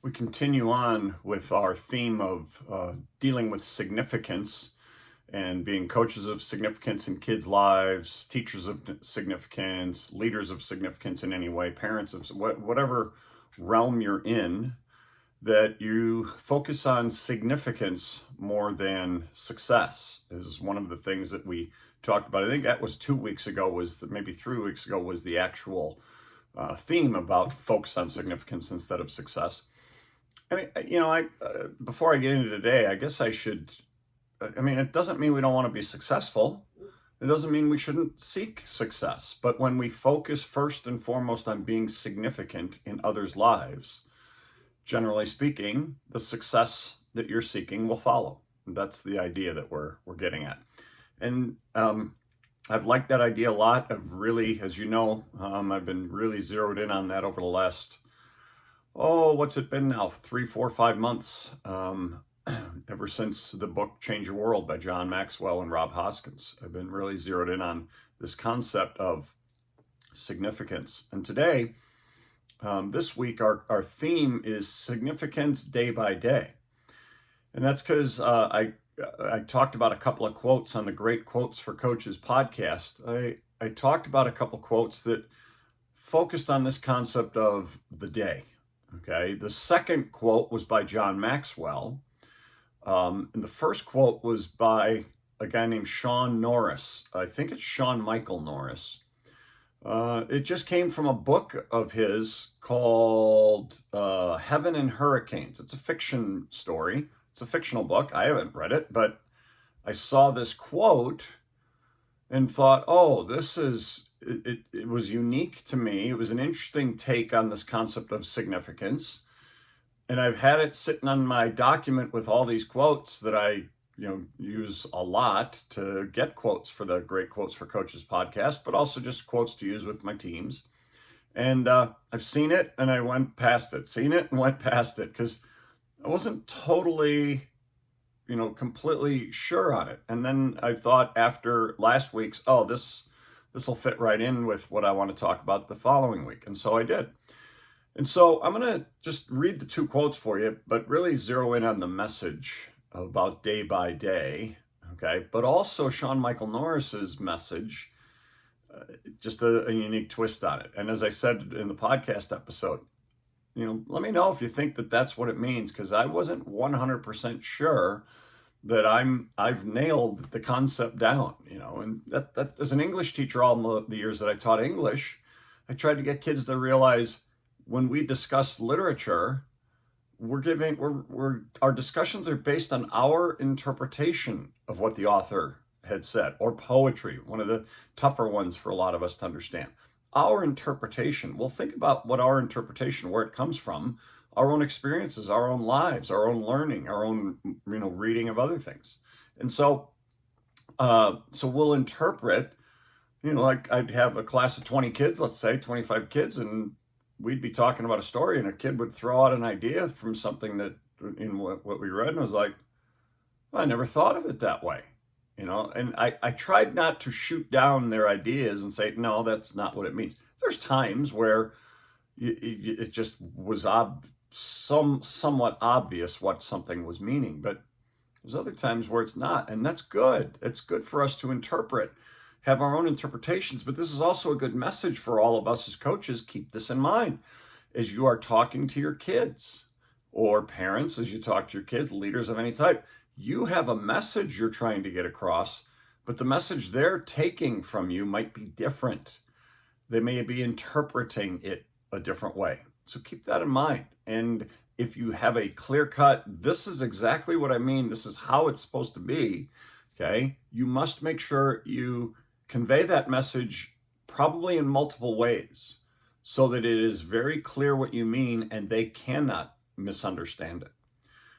We continue on with our theme of dealing with significance and being coaches of significance in kids' lives, teachers of significance, leaders of significance in any way, parents of whatever realm you're in, that you focus on significance more than success is one of the things that we talked about. I think that was 2 weeks ago, maybe 3 weeks ago was the actual theme about focus on significance instead of success. I mean, before I get into today, I guess I should. I mean, it doesn't mean we don't want to be successful. It doesn't mean we shouldn't seek success. But when we focus first and foremost on being significant in others' lives, generally speaking, the success that you're seeking will follow. That's the idea that we're getting at. And I've liked that idea a lot. I've really, as you know, I've been really zeroed in on that over the last what's it been now? 3, 4, 5 months. Ever since the book Change Your World by John Maxwell and Rob Hoskins. I've been really zeroed in on this concept of significance. And today, this week, our theme is significance day by day. And that's because I talked about a couple of quotes on the Great Quotes for Coaches podcast. I talked about a couple quotes that focused on this concept of the day. Okay, the second quote was by John Maxwell. And the first quote was by a guy named Sean Norris. I think it's Sean Michael Norris. It just came from a book of his called Heaven and Hurricanes. It's a fiction story. It's a fictional book. I haven't read it, but I saw this quote and thought, oh, this is, it was unique to me. It was an interesting take on this concept of significance. And I've had it sitting on my document with all these quotes that I, use a lot to get quotes for the Great Quotes for Coaches podcast, but also just quotes to use with my teams. And I've seen it and I went past it, seen it and went past it because I wasn't totally, completely sure on it. And then I thought after last week's, this will fit right in with what I want to talk about the following week. And so I did. And so I'm going to just read the two quotes for you, but really zero in on the message about day by day, okay? But also Sean Michael Norris's message, just a unique twist on it. And as I said in the podcast episode, let me know if you think that that's what it means, because I wasn't 100% sure that I've nailed the concept down, and that as an English teacher, all the years that I taught English, I tried to get kids to realize when we discuss literature, our discussions are based on our interpretation of what the author had said, or poetry, one of the tougher ones for a lot of us to understand. Our interpretation, well, think about what our interpretation, where it comes from, our own experiences, our own lives, our own learning, our own, reading of other things. And so we'll interpret, like I'd have a class of 20 kids, let's say 25 kids, and we'd be talking about a story and a kid would throw out an idea from something that in what we read, and I was like, well, I never thought of it that way. And I tried not to shoot down their ideas and say, no, that's not what it means. There's times where it just was somewhat obvious what something was meaning, but there's other times where it's not, and that's good. It's good for us to interpret, have our own interpretations, but this is also a good message for all of us as coaches. Keep this in mind as you are talking to your kids, or parents as you talk to your kids, leaders of any type. You have a message you're trying to get across, but the message they're taking from you might be different. They may be interpreting it a different way. So keep that in mind. And if you have a clear cut, this is exactly what I mean, this is how it's supposed to be, okay, you must make sure you convey that message probably in multiple ways so that it is very clear what you mean and they cannot misunderstand it.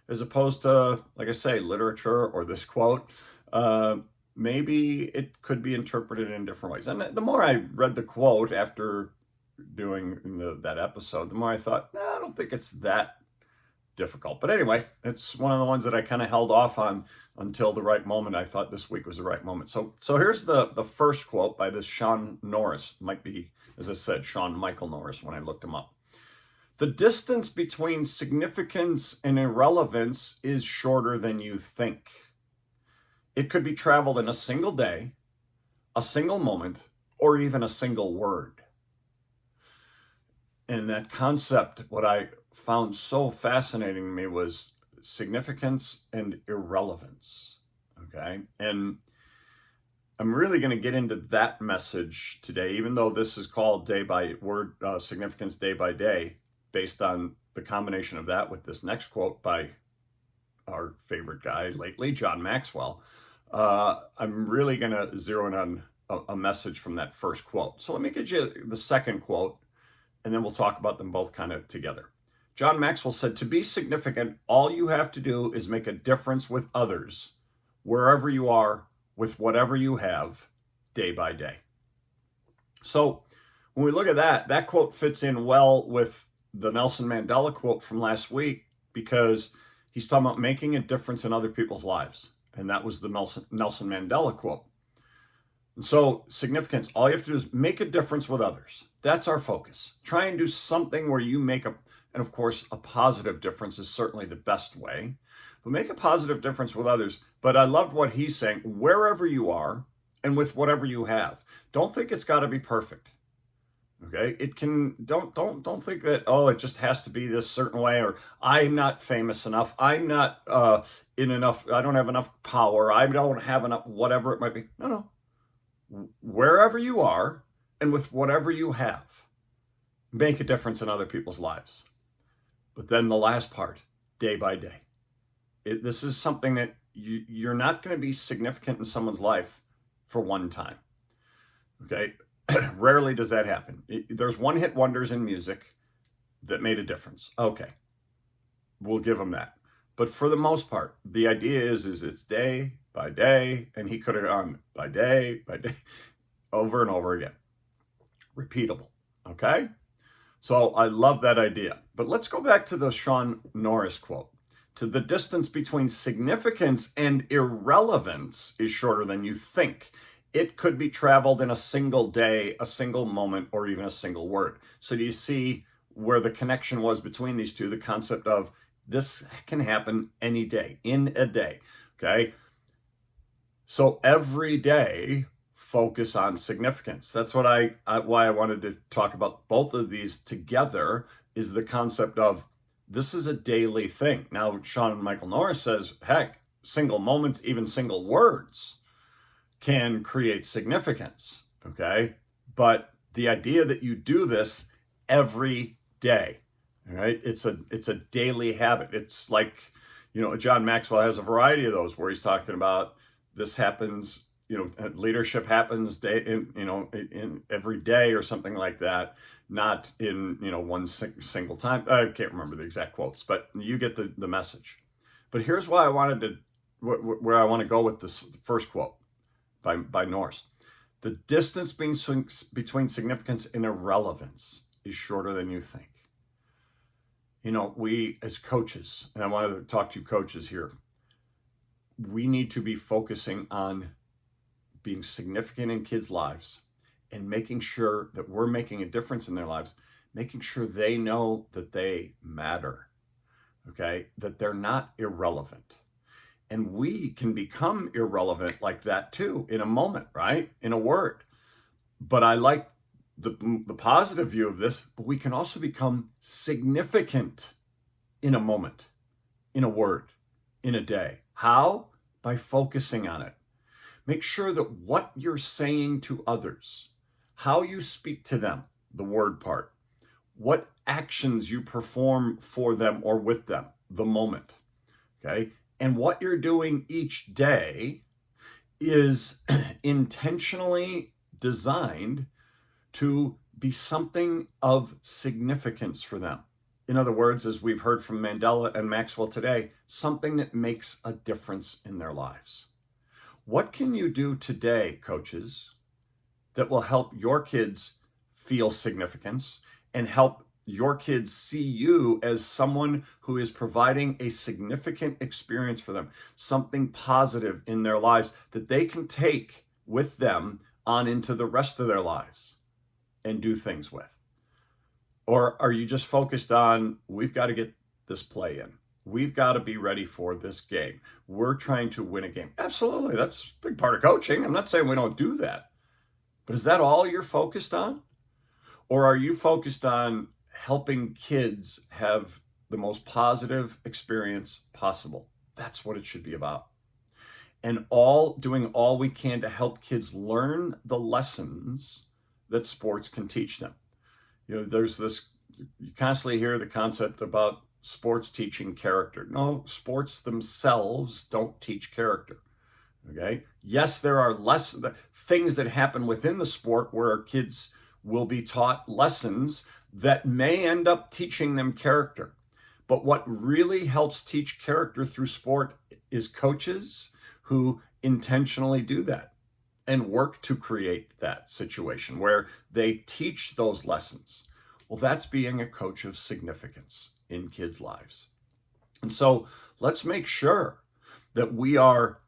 As opposed to, like I say, literature or this quote, maybe it could be interpreted in different ways. And the more I read the quote after doing that episode, the more I thought, I don't think it's that difficult. But anyway, it's one of the ones that I kind of held off on until the right moment. I thought this week was the right moment. So here's the first quote by this Sean Norris. Might be, as I said, Sean Michael Norris when I looked him up. The distance between significance and irrelevance is shorter than you think. It could be traveled in a single day, a single moment, or even a single word. And that concept, what I found so fascinating to me was significance and irrelevance. Okay. And I'm really going to get into that message today, even though this is called Day by Word, Significance Day by Day, based on the combination of that with this next quote by our favorite guy lately, John Maxwell. I'm really going to zero in on a message from that first quote. So let me get you the second quote, and then we'll talk about them both kind of together. John Maxwell said, "To be significant, all you have to do is make a difference with others, wherever you are, with whatever you have, day by day." So when we look at that, that quote fits in well with the Nelson Mandela quote from last week, because he's talking about making a difference in other people's lives. And that was the Nelson Mandela quote. And so significance, all you have to do is make a difference with others. That's our focus. Try and do something where you make and of course, a positive difference is certainly the best way, but make a positive difference with others. But I loved what he's saying, wherever you are and with whatever you have. Don't think it's got to be perfect. Okay, it can, don't think that, oh, it just has to be this certain way, or I'm not famous enough, I'm not in enough, I don't have enough power, I don't have enough, whatever it might be. No. Wherever you are and with whatever you have, make a difference in other people's lives. But then the last part, day by day. This is something that you're not going to be significant in someone's life for one time. Okay. Rarely does that happen. There's one-hit wonders in music that made a difference. Okay, we'll give them that. But for the most part, the idea is it's day by day, and he could have gone by day, over and over again. Repeatable, okay? So I love that idea. But let's go back to the Sean Norris quote. "To the distance between significance and irrelevance is shorter than you think. It could be traveled in a single day, a single moment, or even a single word." So do you see where the connection was between these two? The concept of this can happen any day, in a day, okay? So every day, focus on significance. That's what why I wanted to talk about both of these together, is the concept of this is a daily thing. Now, Sean Michael Norris says, heck, single moments, even single words can create significance, okay? But the idea that you do this every day, all right? It's a daily habit. It's like, John Maxwell has a variety of those where he's talking about this happens, leadership happens in every day or something like that, not in, one single time. I can't remember the exact quotes, but you get the message. But here's why I wanted to, where I want to go with this first quote by Norris. "The distance between significance and irrelevance is shorter than you think." We as coaches, and I wanted to talk to you coaches here, we need to be focusing on being significant in kids' lives and making sure that we're making a difference in their lives, making sure they know that they matter, okay? That they're not irrelevant. And we can become irrelevant like that too, in a moment, right? In a word. But I like the positive view of this, but we can also become significant in a moment, in a word, in a day. How? By focusing on it. Make sure that what you're saying to others, how you speak to them, the word part, what actions you perform for them or with them, the moment, okay? And what you're doing each day is intentionally designed to be something of significance for them. In other words, as we've heard from Mandela and Maxwell today, something that makes a difference in their lives. What can you do today, coaches, that will help your kids feel significance and help your kids see you as someone who is providing a significant experience for them, something positive in their lives that they can take with them on into the rest of their lives and do things with? Or are you just focused on, we've got to get this play in? We've got to be ready for this game. We're trying to win a game. Absolutely. That's a big part of coaching. I'm not saying we don't do that. But is that all you're focused on? Or are you focused on helping kids have the most positive experience possible? That's what it should be about. And doing all we can to help kids learn the lessons that sports can teach them. There's this, you constantly hear the concept about sports teaching character. No, sports themselves don't teach character. Okay. Yes, there are things that happen within the sport where our kids will be taught lessons that may end up teaching them character. But what really helps teach character through sport is coaches who intentionally do that and work to create that situation where they teach those lessons. Well, that's being a coach of significance in kids' lives. And so let's make sure that we are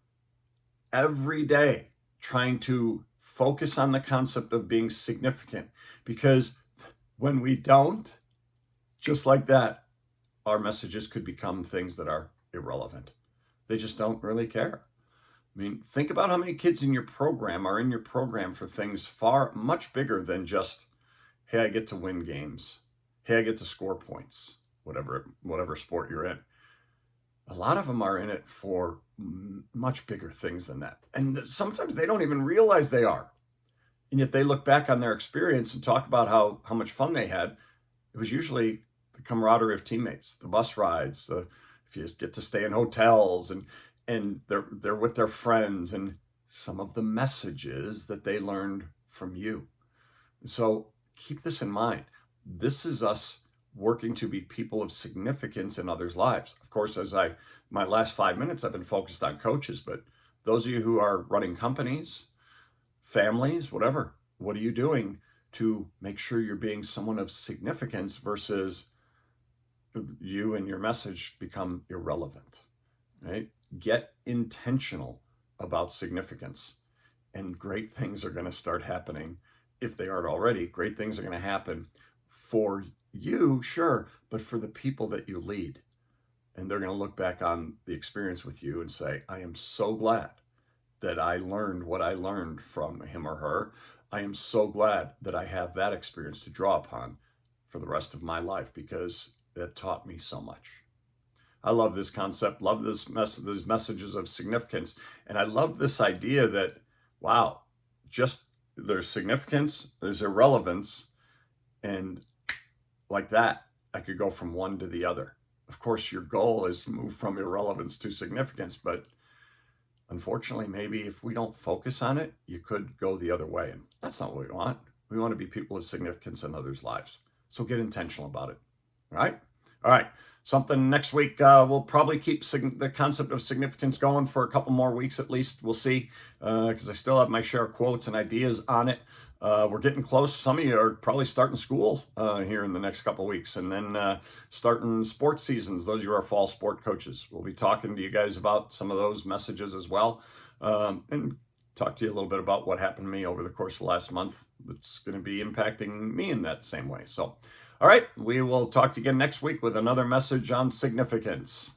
every day trying to focus on the concept of being significant, because when we don't, just like that, our messages could become things that are irrelevant. They just don't really care. I mean, think about how many kids in your program are in your program for things much bigger than just, hey, I get to win games. Hey, I get to score points, whatever sport you're in. A lot of them are in it for much bigger things than that. And sometimes they don't even realize they are. And yet they look back on their experience and talk about how much fun they had. It was usually the camaraderie of teammates, the bus rides, if you get to stay in hotels, and they're with their friends, and some of the messages that they learned from you. So keep this in mind. This is us working to be people of significance in others' lives. Of course, my last 5 minutes, I've been focused on coaches, but those of you who are running companies, families, whatever, what are you doing to make sure you're being someone of significance versus you and your message become irrelevant, right? Get intentional about significance, and great things are going to start happening. If they aren't already, great things are going to happen for you, sure, but for the people that you lead. And they're going to look back on the experience with you and say, I am so glad that I learned what I learned from him or her. I am so glad that I have that experience to draw upon for the rest of my life, because that taught me so much. I love this concept, love these messages of significance. And I love this idea that, wow, just there's significance, there's irrelevance, and like that, I could go from one to the other. Of course, your goal is to move from irrelevance to significance, but unfortunately, maybe if we don't focus on it, you could go the other way. And that's not what we want. We want to be people of significance in others' lives. So get intentional about it. All right? All right. Something next week, we'll probably keep the concept of significance going for a couple more weeks at least. We'll see, because I still have my share of quotes and ideas on it. We're getting close. Some of you are probably starting school here in the next couple of weeks, and then starting sports seasons. Those of you who are fall sport coaches, we'll be talking to you guys about some of those messages as well, and talk to you a little bit about what happened to me over the course of the last month that's going to be impacting me in that same way. So, all right, we will talk to you again next week with another message on significance.